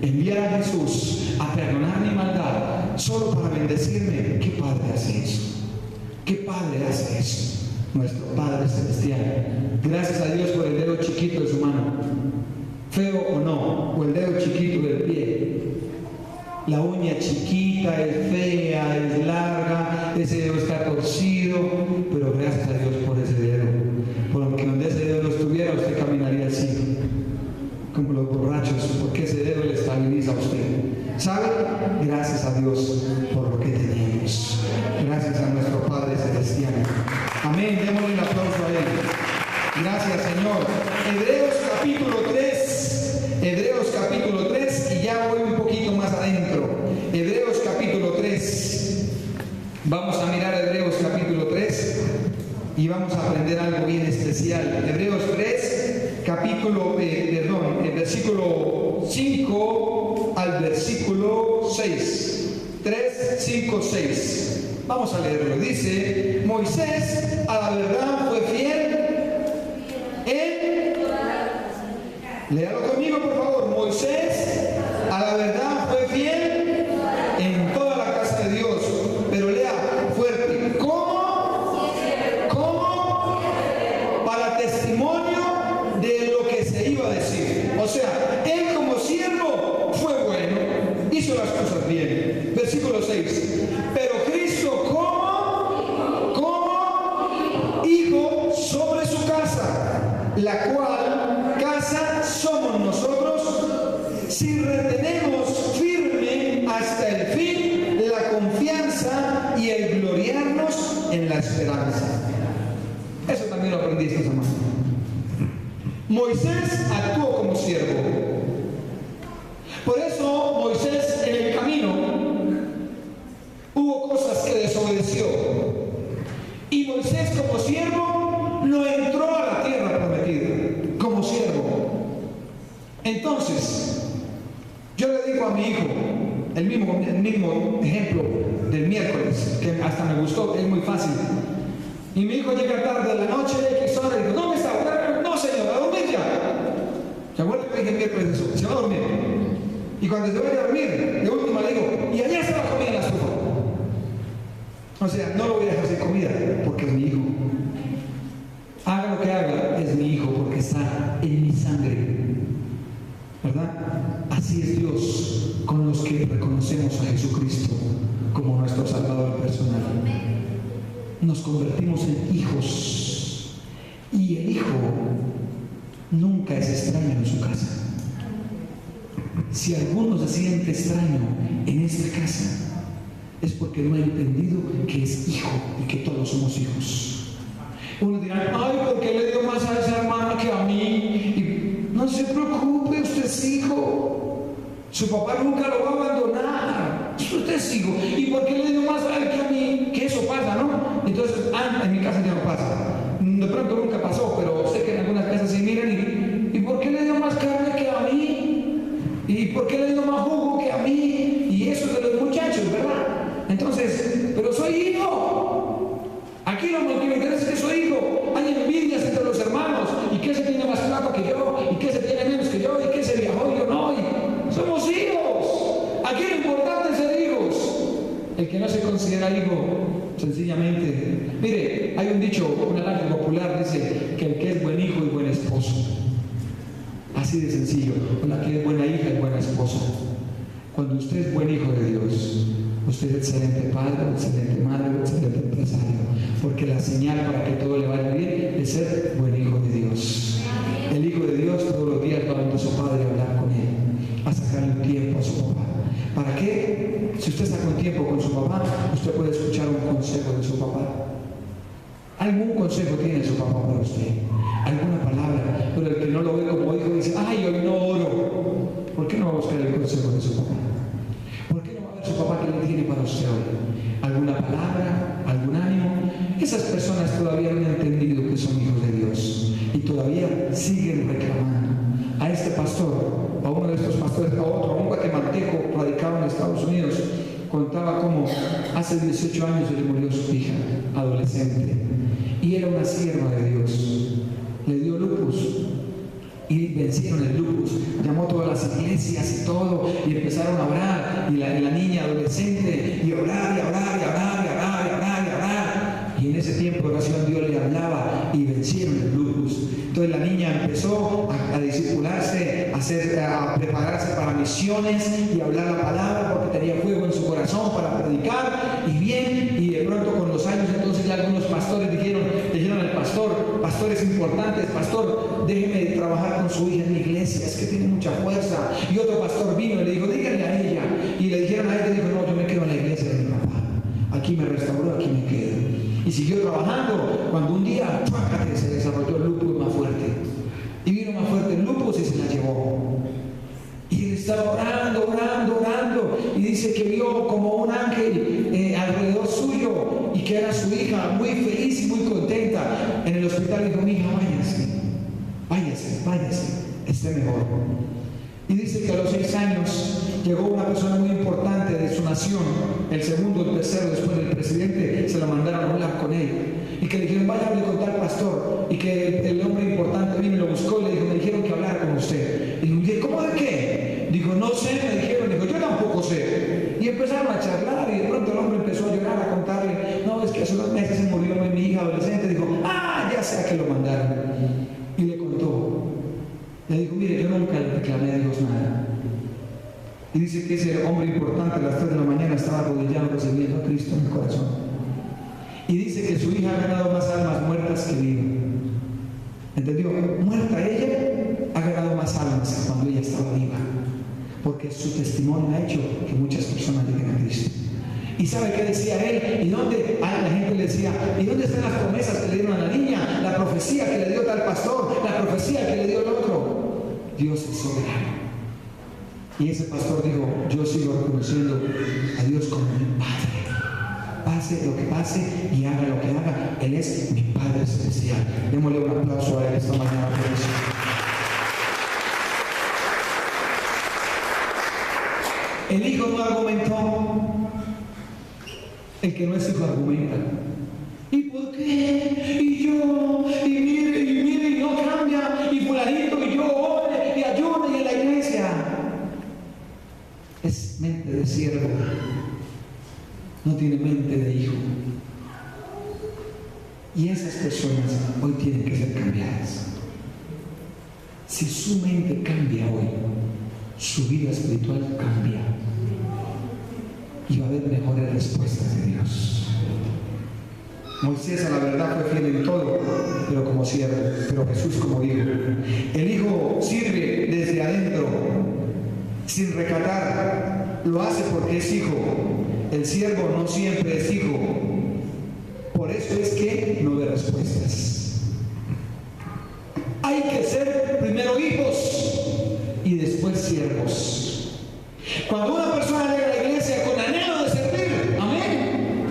Enviar a Jesús a perdonar mi maldad solo para bendecirme. ¿Qué padre hace eso? ¿Qué padre hace eso? Nuestro Padre Celestial. Gracias a Dios por el dedo chiquito de su mano, feo o no, o el dedo chiquito del pie. La uña chiquita, es fea, es larga, ese dedo está torcido, pero gracias a Dios por ese dedo. Porque donde ese dedo no estuviera, usted caminaría así, como los borrachos, porque ese dedo le estabiliza a usted. ¿Sabe? Gracias a Dios por lo que tenemos. Gracias a nuestro Padre Celestial. Amén. Démosle un aplauso a Él. Gracias, Señor. Hebreos capítulo 3. Hebreos capítulo 3, y ya voy un poquito más adentro. Hebreos capítulo 3. Vamos a mirar Hebreos capítulo 3 y vamos a aprender algo bien especial. Hebreos 3, el versículo 5 al versículo 6. 3, 5, 6. Vamos a leerlo. Dice: Moisés a la verdad fue fiel en... Léalo conmigo, por favor. Moisés a la verdad fue fiel en toda la casa de Dios. Pero lea fuerte. ¿Cómo? Para testimonio de lo que se iba a decir. O sea, él como siervo fue bueno, hizo las cosas bien. Versículo 6. Pero Cristo como hijo sobre su casa, la cual casa somos nosotros, si retenemos firme hasta el fin la confianza y el gloriarnos en la esperanza. Eso también lo aprendiste, hermano. Moisés actuó como siervo. Por eso Moisés en el camino hubo cosas que desobedeció. Y Moisés como siervo no entró a la tierra prometida, como siervo. Entonces, yo le digo a mi hijo, el mismo ejemplo del miércoles, que hasta me gustó, es muy fácil. Y mi hijo llega tarde de la noche, X hora, y digo: ¿dónde está? No, señor, a dormir ya. ¿Se acuerdan que dije el miércoles eso? Se va a dormir. Y cuando se vaya a dormir, de última le digo: y allá está la comida en la estufa. O sea, no lo voy a dejar sin comida, porque es mi hijo. Haga lo que haga, es mi hijo, porque está en mi sangre. ¿Verdad? Así es Dios con los que reconocemos a Jesucristo como nuestro Salvador personal. Nos convertimos en hijos. Y el hijo nunca es extraño en su casa. Si alguno se siente extraño en esta casa, es porque no ha entendido que es hijo y que todos somos hijos. Uno dirá, ay, ¿por qué le dio más a esa hermana que a mí? Y no se preocupe, usted es hijo. Su papá nunca lo va a abandonar. Usted es hijo. ¿Y por qué le dio más a él que a mí? Que eso pasa, ¿no? Entonces, en mi casa ya no pasa. De pronto nunca pasó, pero sé que en algunas casas sí miran ¿y por qué le dio más carne que a mí? ¿Y por qué le dio más jugo que a mí? Y eso de los muchachos, ¿verdad? Entonces, pero soy hijo. Aquí lo que me interesa es que soy hijo. Hay envidias entre los hermanos. ¿Y qué se tiene más plata que yo? ¿Y qué se tiene menos que yo? ¿Y qué se viajó y yo no? Y somos hijos. Aquí lo importante es ser hijos. El que no se considera hijo, sencillamente, mire, hay un dicho, una lágrima popular dice que el que es buen hijo es buen esposo. Así de sencillo. La que es buena hija es buena esposa. Cuando usted es buen hijo de Dios, usted es excelente padre, excelente madre, excelente empresario, porque la señal para que todo le vaya bien es ser buen hijo de Dios. El hijo de Dios todos los días va a su padre a hablar con él, a sacarle un tiempo a su papá. ¿Para qué? Si usted está con tiempo con su papá, usted puede escuchar un consejo de su papá. ¿Algún consejo tiene su papá para usted? ¿Alguna palabra? Pero el que no lo ve como hijo dice, ay, hoy no oro. ¿Por qué no va a buscar el consejo de su papá? ¿Por qué no va a ver su papá que le tiene para usted hoy? ¿Alguna palabra? ¿Algún ánimo? Esas personas todavía no han entendido que son hijos de Dios y todavía siguen reclamando. A este pastor, a uno de estos pastores, a otro, a un guatemalteco radicado en Estados Unidos, contaba cómo hace 18 años se le murió su hija, adolescente, y era una sierva de Dios. Le dio lupus y vencieron el lupus. Llamó a todas las iglesias y todo, y empezaron a orar, y la niña adolescente, y orar, y orar, y orar, y orar, y orar, y orar. Y en ese tiempo de oración Dios le hablaba y vencieron el lupus. Entonces la niña empezó a discipularse, a prepararse para misiones y hablar la palabra porque tenía fuego en su corazón para predicar. Y bien, y de pronto con los años entonces ya algunos pastores dijeron al pastor, pastores importantes, pastor, déjeme trabajar con su hija en la iglesia, es que tiene mucha fuerza. Y otro pastor vino y le dijo, díganle a ella. Y le dijeron a ella, dijo, no, yo me quedo en la iglesia de mi papá. Aquí me restauró, aquí me quedo. Y siguió trabajando, cuando un día se desarrolló el lupus más fuerte. Y vino más fuerte el lupus y se la llevó. Y él estaba orando, orando, orando. Y dice que vio como un ángel alrededor suyo y que era su hija, muy feliz y muy contenta. En el hospital dijo, mi hija, váyase, esté mejor. Y dice que a los 6 años llegó una persona muy importante de su nación, el segundo, el tercero, después del presidente, se la mandaron a hablar con él. Y que le dijeron, vaya a hablar con tal pastor. Y que el hombre importante vino y lo buscó y le dijo, me dijeron que hablar con usted. Y dijo, ¿cómo de qué? Dijo, no sé, me dijeron. Dijo, yo tampoco sé. Y empezaron a charlar y de pronto el hombre empezó a llorar, a contarle, no, es que hace unos meses se murió mi hija adolescente. Dijo, ya sé a qué lo mandaron. Y le contó. Le dijo, mire, yo nunca le reclamé a Dios nada. Y dice que ese hombre importante a las 3 de la mañana estaba arrodillado recibiendo a Cristo en el corazón. Y dice que su hija ha ganado más almas muertas que vivas. ¿Entendió? Muerta ella, ha ganado más almas que cuando ella estaba viva. Porque su testimonio ha hecho que muchas personas lleguen a Cristo. ¿Y sabe qué decía él? ¿Y dónde? La gente le decía, ¿y dónde están las promesas que le dieron a la niña? La profecía que le dio tal pastor, la profecía que le dio el otro. Dios es soberano. Y ese pastor dijo, yo sigo reconociendo a Dios como mi Padre. Pase lo que pase y haga lo que haga, Él es mi Padre Celestial. Démosle un aplauso a Él esta mañana por eso. El hijo no argumentó. El que no es hijo argumenta. ¿Y por qué? Y yo, y mire, y no cambia, y fulanito, y yo ore, y ayude, y en la iglesia. Es mente de siervo, no tiene mente de hijo. Y esas personas hoy tienen que ser cambiadas. Si su mente cambia hoy, su vida espiritual cambia. Y va a haber mejores respuestas de Dios. Moisés a la verdad fue fiel en todo, pero como siervo, pero Jesús como hijo. El hijo sirve desde adentro, sin recatar, lo hace porque es hijo. El siervo no siempre es hijo, por eso es que no ve respuestas. Hay que ser primero hijos y después siervos. Cuando una persona llega a la iglesia con anhelo de servir, amén,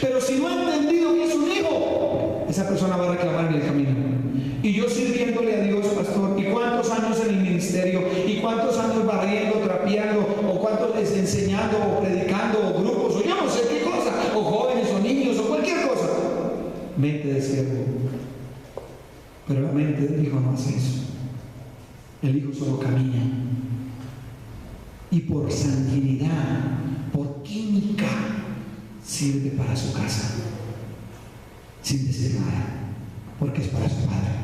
pero si no ha entendido que es un hijo, esa persona va a reclamar en el camino. Y yo sirviéndole a Dios, pastor, ¿y cuántos años en el ministerio? ¿Y cuántos años barriendo, trapeando? ¿O cuántos enseñando, o predicando, o grupos, o yo no sé qué cosa? O jóvenes, o niños, o cualquier cosa. Mente de siervo. Pero la mente del hijo no hace eso. El hijo solo camina. Y por sanguinidad, por química, sirve para su casa. Sin decir nada. Porque es para su padre.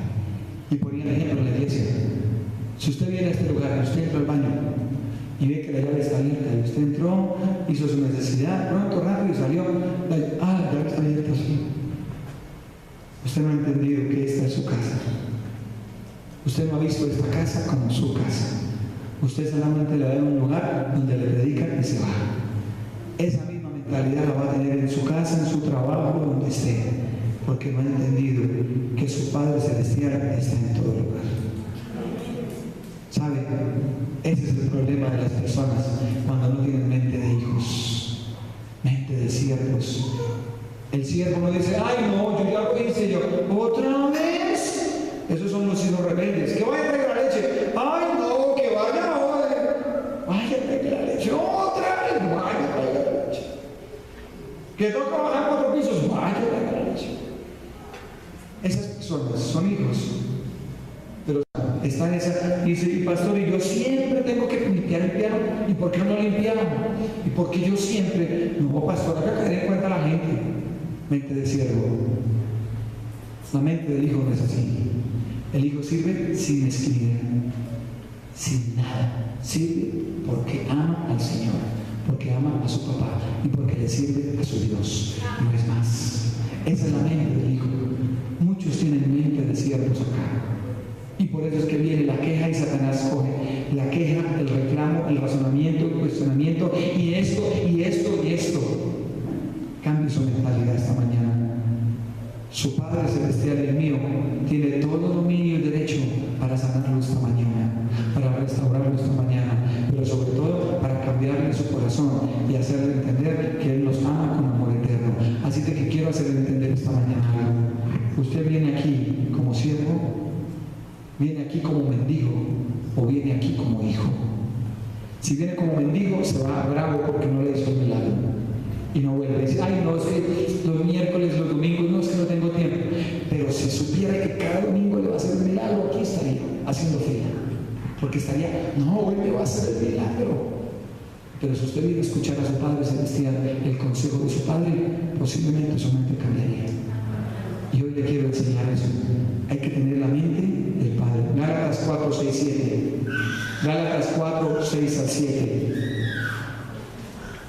Y ponía el ejemplo en la iglesia. Si usted viene a este lugar, usted entra al baño y ve que la llave está abierta, y usted entró, hizo su necesidad, pronto, rápido, salió, la llave está abierta, sí. Usted no ha entendido que esta es su casa. Usted no ha visto esta casa como su casa. Usted solamente le da un lugar donde le predican y se va. Esa misma mentalidad la va a tener en su casa, en su trabajo, donde esté, porque no ha entendido que su Padre Celestial está en todo lugar. ¿Sabe? Ese es el problema de las personas cuando no tienen mente de hijos, mente de siervos. El siervo no dice, ay no, yo ya lo hice, yo, ¿otra vez? Esos son los hijos rebeldes. Que vaya a traer la leche. Ay no, que vaya hoy. Vaya a traer la leche. Otra vez, vaya a traer la leche. Que toca bajar 4 pisos, vaya a traer la leche. Esas personas son hijos, pero está en esa, dice, y pastor, y yo siempre tengo que limpiar el piano, ¿y por qué no limpiamos? Y porque yo siempre, no, pastor, hay que caer en cuenta a la gente. Mente de siervo. La mente del hijo no es así. El hijo sirve sin escribir, sin nada. Sirve porque ama al Señor, porque ama a su papá y porque le sirve a su Dios. No es más. Esa es la mente del hijo. Muchos tienen mente de siervos acá. Y por eso es que viene la queja y Satanás coge la queja, el reclamo, el razonamiento, el cuestionamiento, y esto, y esto, y esto. Cambie su mentalidad esta mañana. Su Padre Celestial, el mío, tiene todo dominio y derecho para sanarlo esta mañana, para restaurarlo esta mañana, pero sobre todo para cambiarle su corazón y hacerle entender que Él nos ama con amor eterno. Así que quiero hacerle entender esta mañana algo. Usted viene aquí como siervo, viene aquí como mendigo o viene aquí como hijo. Si viene como mendigo, se va bravo porque no le hizo el milagro. Y no vuelve a decir, ay no, es que los miércoles, los domingos, no, es que no tengo tiempo. Pero si supiera que cada domingo le va a hacer el milagro, aquí estaría, haciendo fila. Porque estaría, no, hoy me va a hacer el milagro. Pero si usted viene a escuchar a su Padre Celestial, el consejo de su Padre, posiblemente su mente cambiaría. Y hoy le quiero enseñar eso. Hay que tener la mente del Padre. Gálatas 4, 6, 7. Gálatas 4, 6 al 7.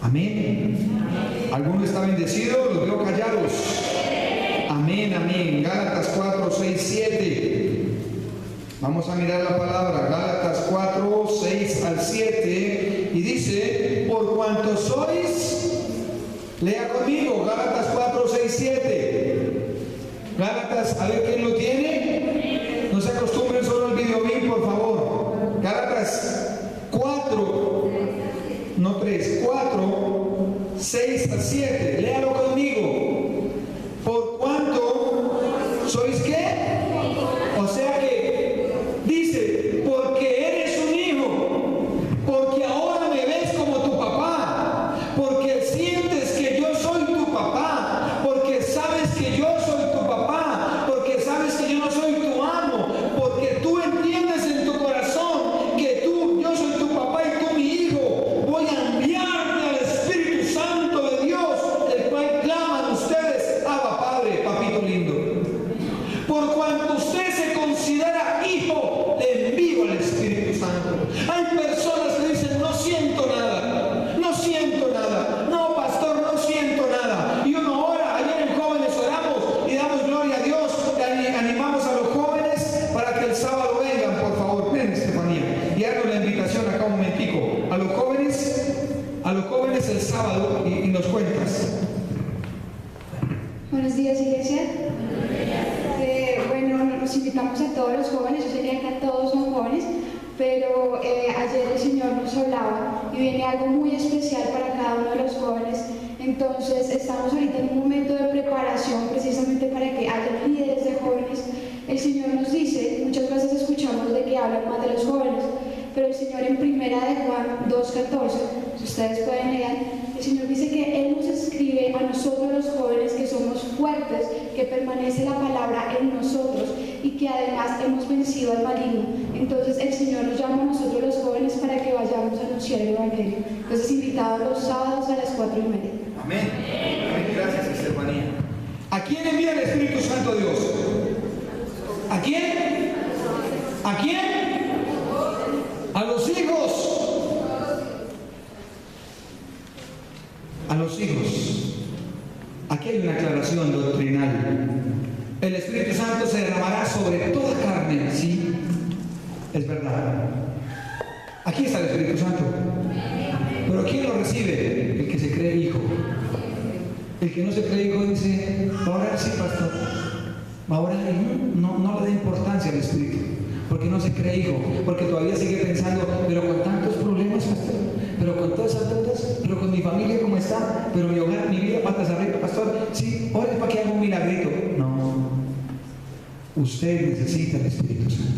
Amén. ¿Alguno está bendecido? Los veo callados. Amén, amén. Gálatas 4, 6, 7. Vamos a mirar la palabra. Gálatas 4, 6 al 7. Y dice, por cuanto sois, lea conmigo, Gálatas 4, 6, 7. Gálatas, a ver quién lo tiene. No se acostumbren solo al videobeam, por favor. Gálatas 4, no 3, 4, 6 al 7. Léalo conmigo. ¿Por cuánto sois qué? O sea que dice, porque eres un hijo, porque ahora me ves como tu papá, porque sientes que yo soy tu papá, porque sabes que yo soy tu papá, porque sabes que yo no soy tu amo, porque tú entiendes en tu corazón que yo soy tu papá y tú mi hijo. Voy a enviarte al Espíritu Santo de Dios, el cual jóvenes el sábado y nos cuentas. Buenos días, iglesia. Bueno, nos invitamos a todos los jóvenes. Yo sé que acá todos son jóvenes, pero ayer el Señor nos hablaba y viene algo muy especial para cada uno de los jóvenes. Entonces estamos ahorita en un momento de preparación precisamente para que haya líderes de jóvenes. El Señor nos dice, muchas veces escuchamos de que hablan más de los jóvenes, pero el Señor en Primera de Juan 2:14, si ustedes pueden leer, el Señor dice que Él nos escribe a nosotros los jóvenes que somos fuertes, que permanece la palabra en nosotros y que además hemos vencido al maligno. Entonces el Señor nos llama a nosotros los jóvenes para que vayamos a anunciar el Evangelio. Entonces invitados los sábados a las 4:30. Amén. Gracias, Estefanía. ¿A quién envía el Espíritu Santo Dios? ¿A quién? ¿A quién? A los hijos. A los hijos. Aquí hay una aclaración doctrinal. El Espíritu Santo se derramará sobre toda carne, ¿sí? Es verdad. Aquí está el Espíritu Santo. Pero ¿quién lo recibe? El que se cree hijo. El que no se cree hijo dice, va a orar, sí, pastor. Va a orar y no le da importancia al Espíritu. Porque no se cree hijo. Porque todavía sigue pensando, pero con tantos problemas, pastor. Pero con todas esas deudas, pero con mi familia como está, pero mi hogar, mi vida, patas arriba, pastor. Sí, ore para que haga un milagrito. No. Usted necesita el Espíritu Santo.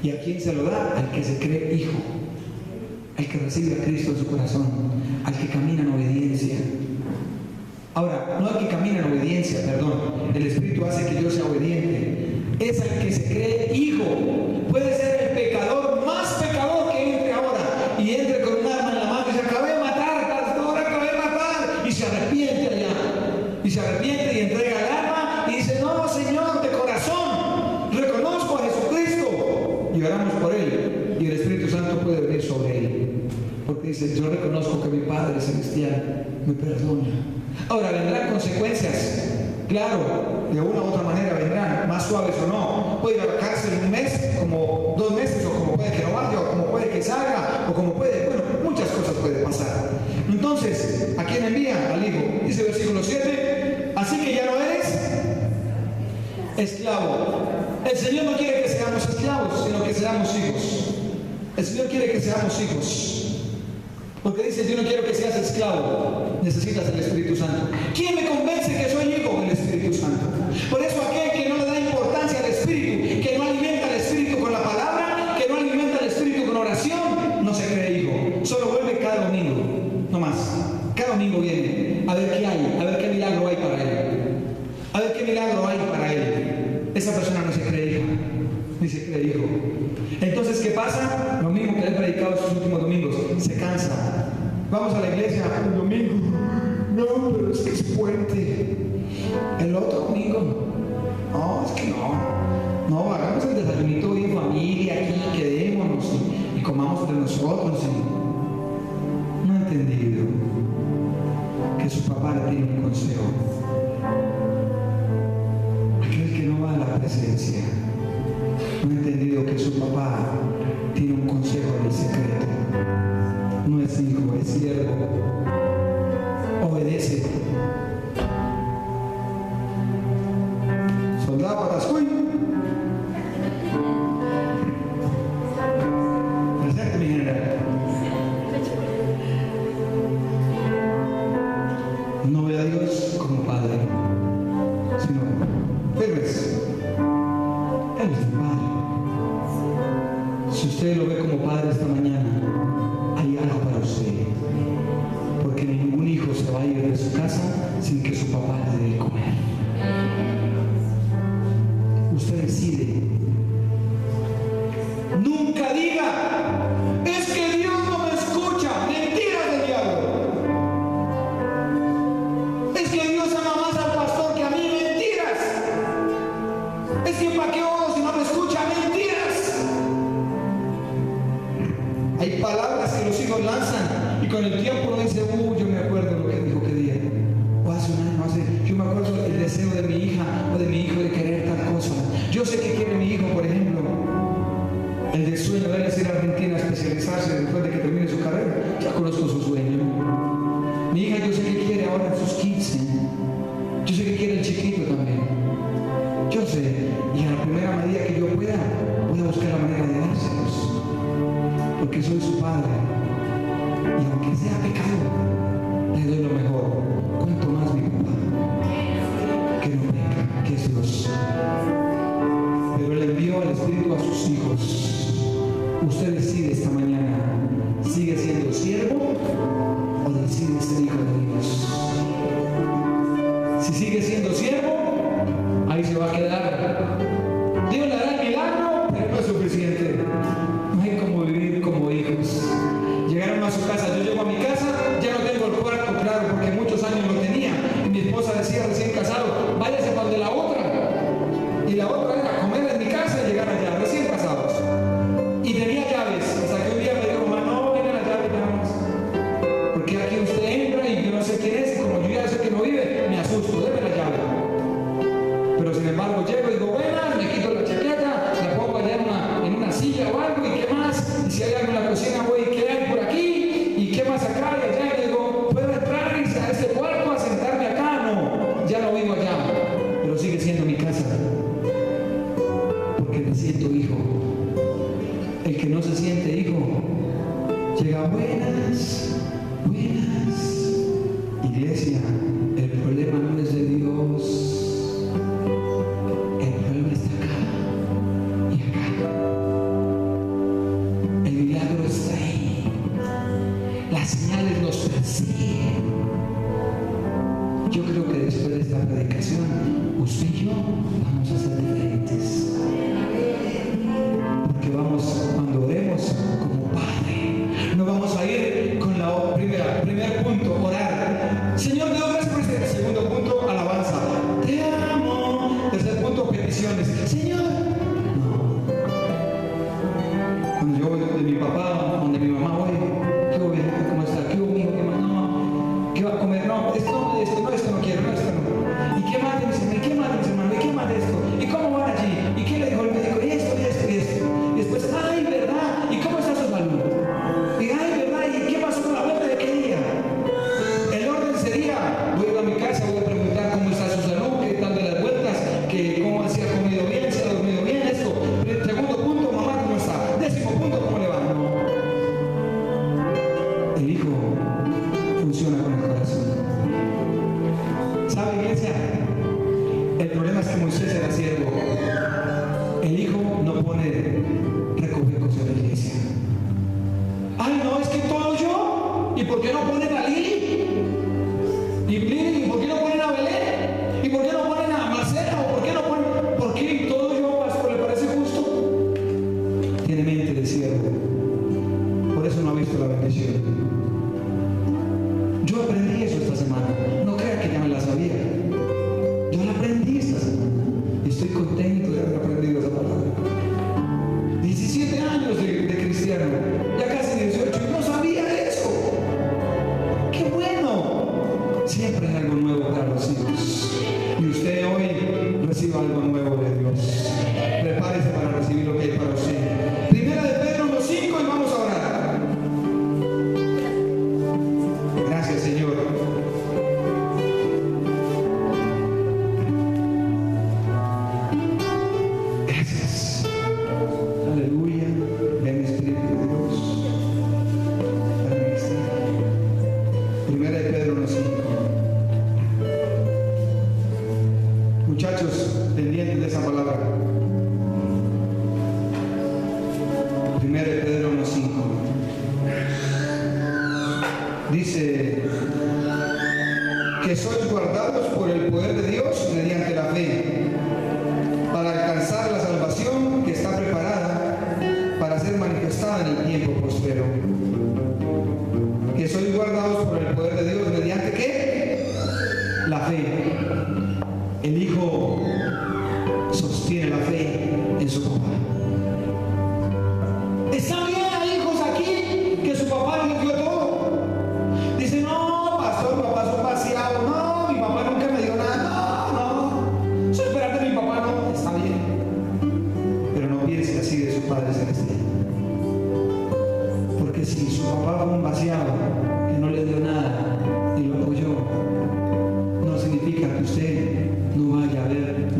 ¿Y a quién se lo da? Al que se cree hijo. Al que recibe a Cristo en su corazón. Al que camina en obediencia. Ahora, no al que camina en obediencia, perdón. El Espíritu hace que yo sea obediente. Es al que se cree hijo. Puede ser el pecador más pecador que entre ahora y entre con un arma en la mano y se acabé de matar, pastor, acabé de matar, y se arrepiente allá. Y se arrepiente y entrega el arma y dice, no, Señor, de corazón, reconozco a Jesucristo. Y oramos por él. Y el Espíritu Santo puede venir sobre él. Porque dice, yo reconozco que mi Padre Celestial me perdona. Ahora, vendrán consecuencias. Claro, de una u otra manera vendrán, más suaves o no. Puede ir a la cárcel un mes, como 2 meses, o como puede que no vaya, o como puede que salga, o como puede, bueno, muchas cosas pueden pasar. Entonces, ¿a quién envía? Al Hijo. Dice el versículo 7, así que ya no eres esclavo. El Señor no quiere que seamos esclavos, sino que seamos hijos. El Señor quiere que seamos hijos. Porque dice, yo no quiero que seas esclavo, necesitas el Espíritu Santo. ¿Quién me convence que soy hijo? El Espíritu Santo. Por eso aquel que no le da importancia al Espíritu, que no alimenta al Espíritu con la palabra, que no alimenta al Espíritu con oración, no se cree hijo. Solo vuelve cada domingo, no más. Cada domingo viene a ver qué hay, a ver qué milagro hay para él. A ver qué milagro hay para él. Esa persona no se cree hija, ni se cree hijo. Entonces, ¿qué pasa? Lo mismo que he predicado estos últimos domingos. Se cansa. Vamos a la iglesia un domingo. No, pero es que es puente. El otro domingo. No, es que no. No, hagamos el desayunito en familia aquí, quedémonos y comamos entre nosotros. No ha entendido que su papá le tiene un consejo. Aquel que no va a la presencia no ha entendido que su papá tiene un consejo en el secreto. No es hijo, es siervo. Obedece. Soldado Parascuy. Presente, mi general. No ve a Dios como Padre, sino firmes. Él es mi Padre. Si usted lo ve como Padre esta mañana, hay algo para usted. Porque ningún hijo se va a ir de su casa sin que su papá le dé de comer. Usted decide. Nunca diga, es que Dios no me escucha. Mentiras del diablo. Es que Dios ama más al pastor que a mí. Mentiras. Es que para qué oro si no me escucha. Mentiras. Hay palabras que los hijos lanzan y con el tiempo uno dice, yo me acuerdo lo que dijo que día. O hace un año, yo me acuerdo el deseo de mi hija o de mi hijo de querer tal cosa. Yo sé que quiere mi sé, y a la primera medida que yo pueda, voy a buscar la manera de dárselos, porque soy su padre, y aunque sea pecado, le doy lo mejor. Cuanto más mi papá, que no peca, que es Dios. Pero Él envió el Espíritu a sus hijos. Usted decide esta mañana, ¿sigue siendo siervo o decide ser hijo de Dios? Si sigue siendo siervo, ahí se va a quedar. Dios le hará el milagro, pero no es suficiente. No hay como vivir como hijos. Llegaron a su casa, yo llego a mi casa, ya no tengo el cuarto, claro, porque muchos años lo tenía. Y mi esposa decía recién casado, váyase para donde la otra. Y la otra era comer en mi casa y llegar allá, recién casados. Y tenía llaves, hasta que un día me dijo, mamá, no, venga la llave, vamos. Porque aquí usted entra y yo no sé quién es, y como yo ya sé que no vive, me asusto, déme la llave. Pero sin embargo llego y digo, buenas, me quito la chaqueta, la pongo allá en una silla o algo, y qué más, y si hay algo en la cocina voy, ¿qué hay por aquí? Y qué más acá y allá, y digo, ¿puedo entrar a este cuarto a sentarme acá? No, ya no vivo allá, pero sigue siendo mi casa, porque me siento hijo. El que no se siente hijo, llega, buenas, buenas. Iglesia, el problema no es de Dios, el problema está acá y acá. El milagro está ahí, las señales nos persiguen. Yo creo que después de esta predicación, usted y yo vamos a ser diferentes. Porque vamos, cuando oremos como Padre, no vamos a ir con la primer punto, orar. Señor, te doy gracias por este. Segundo punto, alabanza. Te amo. Tercer punto, peticiones. Señor. No. Cuando yo voy donde mi papá, donde mi mamá, voy, ¿qué voy? ¿Cómo está? ¿Qué hubo, hijo? ¿Qué más? No. ¿Qué va a comer? No, esto no quiero, no, esto no. ¿Y qué más de mis hermanos? ¿Y qué más de mis hermanos? ¿Y qué más de esto? ¿Y cómo van allí? ¿Y qué le dijo el médico? Y esto, y esto, y esto. Y después, ay, ¿verdad? ¿Y cómo está su salud? Y ay, ¿verdad? ¿Y qué pasó con la vuelta de qué día? El orden sería, voy a ir a mi casa, voy a preguntar cómo está su salud, qué tal de las vueltas, que cómo si ha comido bien, si ha dormido bien, esto. Segundo punto, mamá, ¿cómo está? Décimo punto, ¿cómo le va? No. El hijo funciona con el corazón. ¿Sabe, iglesia? El problema es que Moisés era siervo. El hijo no pone recovecos en la iglesia. Ay, no, es que todo yo. ¿Y por qué no ponen a Lili? ¿Y por qué no ponen a Belén? ¿Y por qué no ponen a Marcela? ¿O por qué no ponen? ¿Por qué todo yo, pastor, le parece justo? Tiene mente de siervo. Por eso no ha visto la bendición. Yo aprendí eso esta semana. No crea que ya me la sabía. Yo la aprendí esta semana. Y estoy contento de haber aprendido esa palabra. 17 años de cristiano. Ya casi 18. Y no sabía eso. ¡Qué bueno! Siempre hay algo nuevo para los hijos. Y usted hoy reciba algo nuevo de Dios. Prepárese para recibir lo que hay para usted. Primera de Pedro 1:5 y vamos a orar. Gracias, Señor. Gracias. Aleluya. Ven, Espíritu de Dios. Primera de Pedro 1:5. Muchachos, pendientes de esa palabra. Primera de Pedro 1:5. Dice que sois guardados por el poder de Dios mediante la fe, para alcanzar la salvación que está preparada para ser manifestada en el tiempo postrero. Que sois guardados por el poder de Dios mediante ¿qué? La fe. El hijo sostiene la fe en su papá. Está bien, hay hijos aquí que su papá les dio todo. Dice, no, pastor, papá es un vaciado. No, mi papá nunca me dio nada. No. Soy esperando de mi papá, no. Está bien. Pero no piense así de su Padre Celestial. Porque si su papá fue un vaciado, que no le dio nada y lo apoyó, no significa que usted no vaya a ver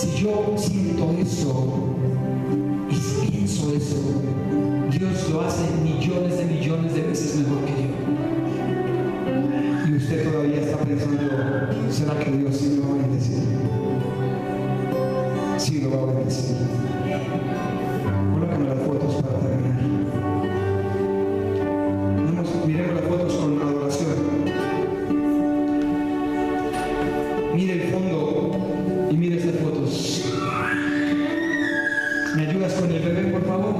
Si yo siento eso y pienso eso, Dios lo hace millones de veces mejor que yo. Y usted todavía está pensando, ¿será que Dios sí lo va a bendecir? Sí lo va a bendecir. Colócame las fotos para terminar. Miremos las fotos con adoración. Mire el fondo y mire estas fotos. ¿Me ayudas con el bebé, por favor?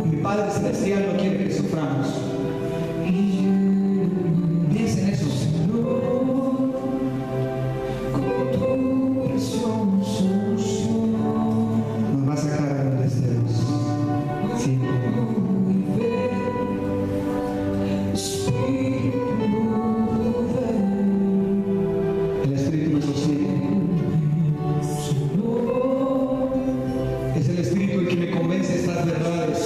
Mi Padre Celestial no quiere que suframos. Piensa en eso. Nos va a sacar de donde estemos. Sí. El Espíritu nos sostiene. Es el Espíritu el que me convence de estas verdades.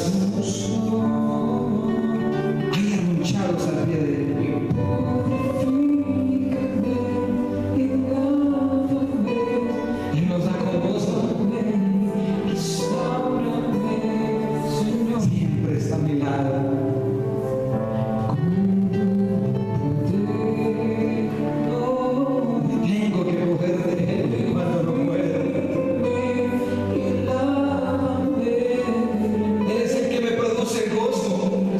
Hay arrunchados al pie de Él. Él nos da con gozo. Siempre está a mi lado. Tengo que coger de Él cuando no puedo. Él es el que me produce gozo.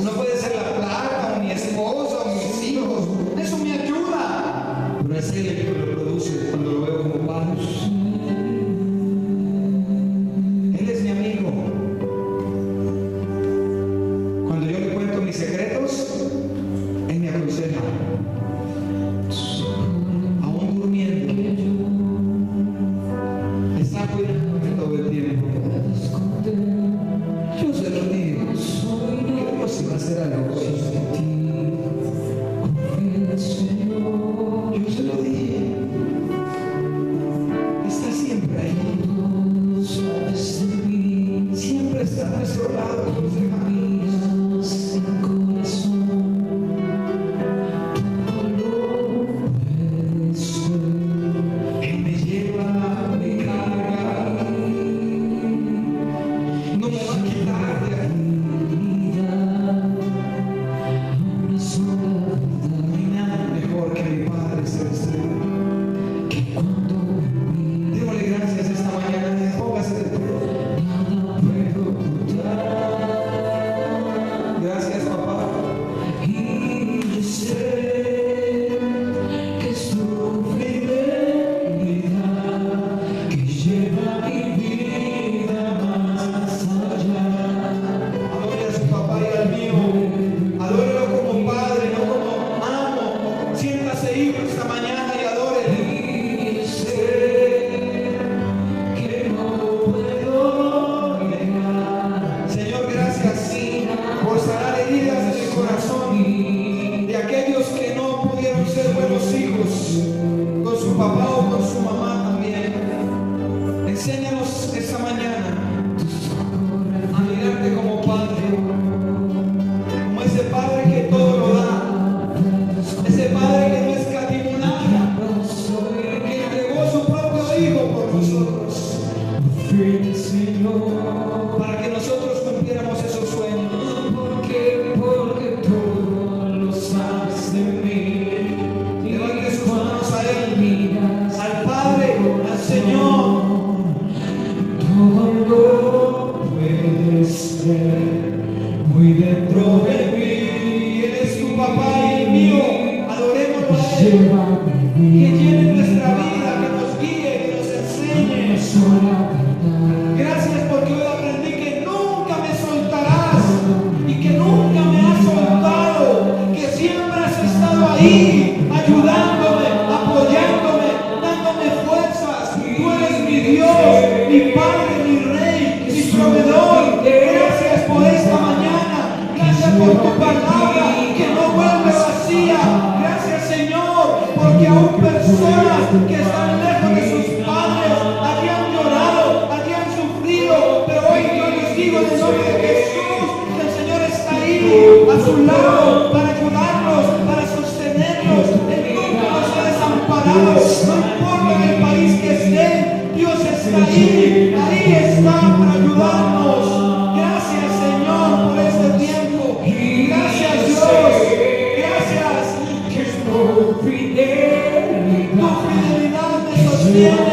No puede ser la plata o mi esposa o mis hijos. Eso me ayuda. Pero es Él el que me lo produce cuando lo veo como padre. Él es mi amigo. Cuando yo le cuento mis secretos, Él me aconseja. Aún durmiendo, está cuidándome todo el tiempo. Yo se lo digo. Que Dios iba a hacer algo por ti. Yo se lo dije. Está siempre ahí. Siempre está a nuestro lado, hermanos. Él me lleva, me carga. No me va a quitar de aquí. No hay nada mejor que mi Padre Celestial. Démosle gracias esta mañana. Póngase de pie. Gracias, papá. Y sé que es tu fidelidad que lleva mi vida más allá. Adore a su papá y al mío. Adórelo como padre, no como amo. Siéntase hijo esta mañana y adórele. Y sé que no puedo negar. Señor, gracias por sanar heridas en el corazón de aquellos que no pudieron ser buenos hijos con su papá o con su mamá también. Enséñanos esta mañana a mirarte como padre, como ese padre que todo lo da, ese padre que no escatimó nada, que entregó su propio hijo por nosotros, para que nosotros cumpliéramos esos sueños. Porque todo lo sabes de mí. Levante sus manos a Él, al Padre, al Señor. Todo lo puedes ver muy dentro de mí. Él es tu papá y el mío. Adorémoslo a Él. Que llene nuestra vida, que nos guíe, que nos enseñe. Gracias porque hoy aprendí que nunca me soltarás y que nunca me has soltado, que siempre has estado ahí, ayudándome, apoyándome, dándome fuerzas. Tú eres mi Dios, mi Padre, mi Rey, mi proveedor. Gracias por esta mañana, gracias por tu palabra que no vuelve vacía. Gracias, Señor, porque aún personas que están lejos de sus padres habían llorado, habían sufrido, pero hoy yo les digo en el nombre de Jesús que el Señor está ahí a su lado para ayudarlos, para sostenerlos. Él nunca nos ha desamparado. importa el país que esté, Dios está ahí está para ayudarnos. Gracias, Señor, por este tiempo. Gracias, Dios. Gracias. Tu fidelidad me sostiene.